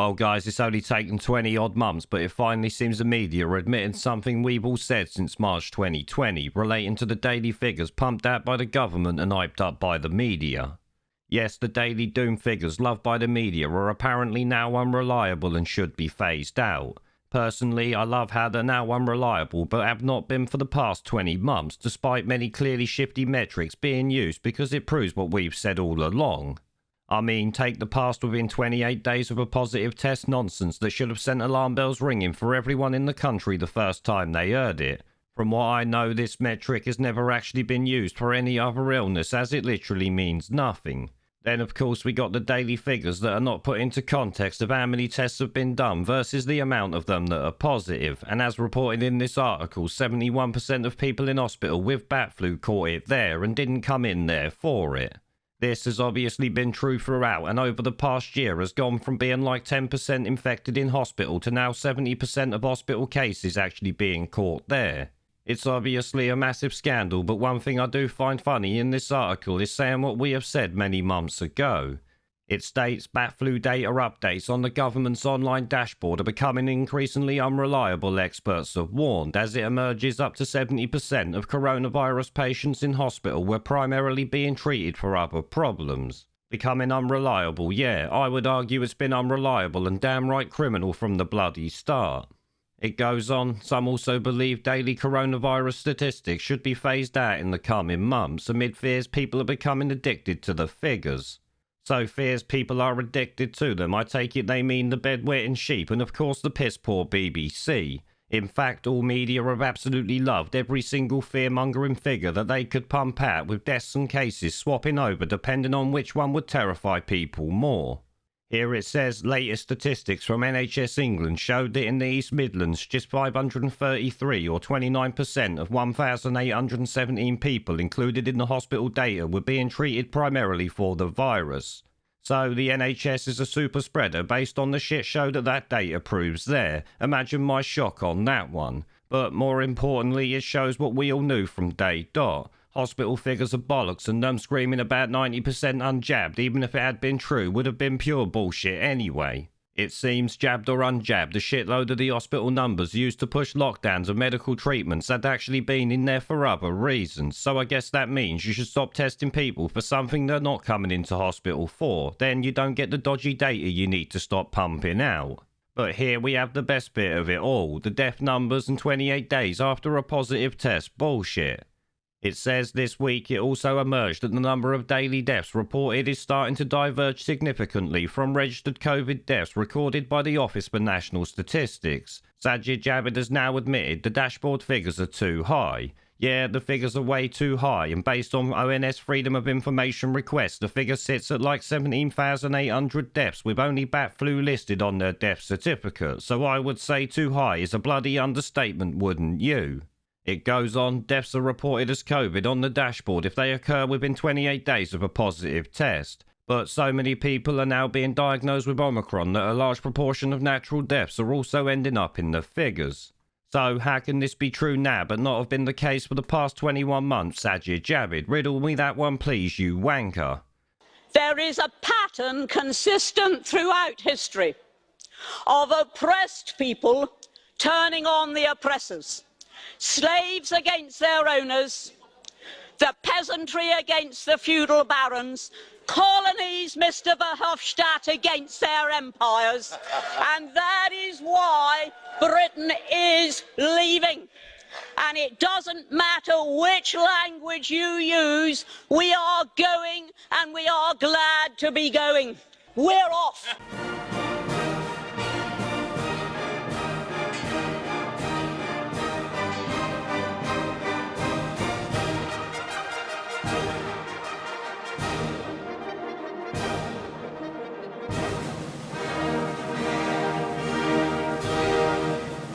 Well, guys, it's only taken 20 odd months, but it finally seems the media are admitting something we've all said since March 2020, relating to the daily figures pumped out by the government and hyped up by the media. Yes, the daily doom figures loved by the media are apparently now unreliable and should be phased out. Personally, I love how they're now unreliable, but have not been for the past 20 months, despite many clearly shifty metrics being used, because it proves what we've said all along. I mean, take the past within 28 days of a positive test nonsense that should have sent alarm bells ringing for everyone in the country the first time they heard it. From what I know, this metric has never actually been used for any other illness, as it literally means nothing. Then of course we got the daily figures that are not put into context of how many tests have been done versus the amount of them that are positive, and as reported in this article, 71% of people in hospital with bat flu caught it there and didn't come in there for it. This has obviously been true throughout, and over the past year has gone from being like 10% infected in hospital to now 70% of hospital cases actually being caught there. It's obviously a massive scandal, but one thing I do find funny in this article is saying what we have said many months ago. It states bat flu data updates on the government's online dashboard are becoming increasingly unreliable, experts have warned, as it emerges up to 70% of coronavirus patients in hospital were primarily being treated for other problems. Becoming unreliable, yeah, I would argue it's been unreliable and downright criminal from the bloody start. It goes on, some also believe daily coronavirus statistics should be phased out in the coming months amid fears people are becoming addicted to the figures. So fears people are addicted to them, I take it they mean the bedwetting sheep and of course the piss-poor BBC. In fact, all media have absolutely loved every single fear-mongering figure that they could pump out, with deaths and cases swapping over depending on which one would terrify people more. Here it says, latest statistics from NHS England showed that in the East Midlands, just 533 or 29% of 1,817 people included in the hospital data were being treated primarily for the virus. So the NHS is a super spreader based on the shit show that data proves there. Imagine my shock on that one. But more importantly, it shows what we all knew from day dot. Hospital figures are bollocks, and them screaming about 90% unjabbed, even if it had been true, would have been pure bullshit anyway. It seems, jabbed or unjabbed, a shitload of the hospital numbers used to push lockdowns and medical treatments had actually been in there for other reasons, so I guess that means you should stop testing people for something they're not coming into hospital for, then you don't get the dodgy data you need to stop pumping out. But here we have the best bit of it all, the death numbers and 28 days after a positive test bullshit. It says this week it also emerged that the number of daily deaths reported is starting to diverge significantly from registered COVID deaths recorded by the Office for National Statistics. Sajid Javid has now admitted the dashboard figures are too high. Yeah, the figures are way too high, and based on ONS Freedom of Information requests, the figure sits at like 17,800 deaths with only bat flu listed on their death certificate, so I would say too high is a bloody understatement, wouldn't you? It goes on, deaths are reported as COVID on the dashboard if they occur within 28 days of a positive test. But so many people are now being diagnosed with Omicron that a large proportion of natural deaths are also ending up in the figures. So how can this be true now but not have been the case for the past 21 months, Sajid Javid? Riddle me that one please, you wanker. There is a pattern consistent throughout history of oppressed people turning on the oppressors. Slaves against their owners, the peasantry against the feudal barons, colonies, Mr. Verhofstadt, against their empires. And that is why Britain is leaving. And it doesn't matter which language you use, we are going, and we are glad to be going. We're off.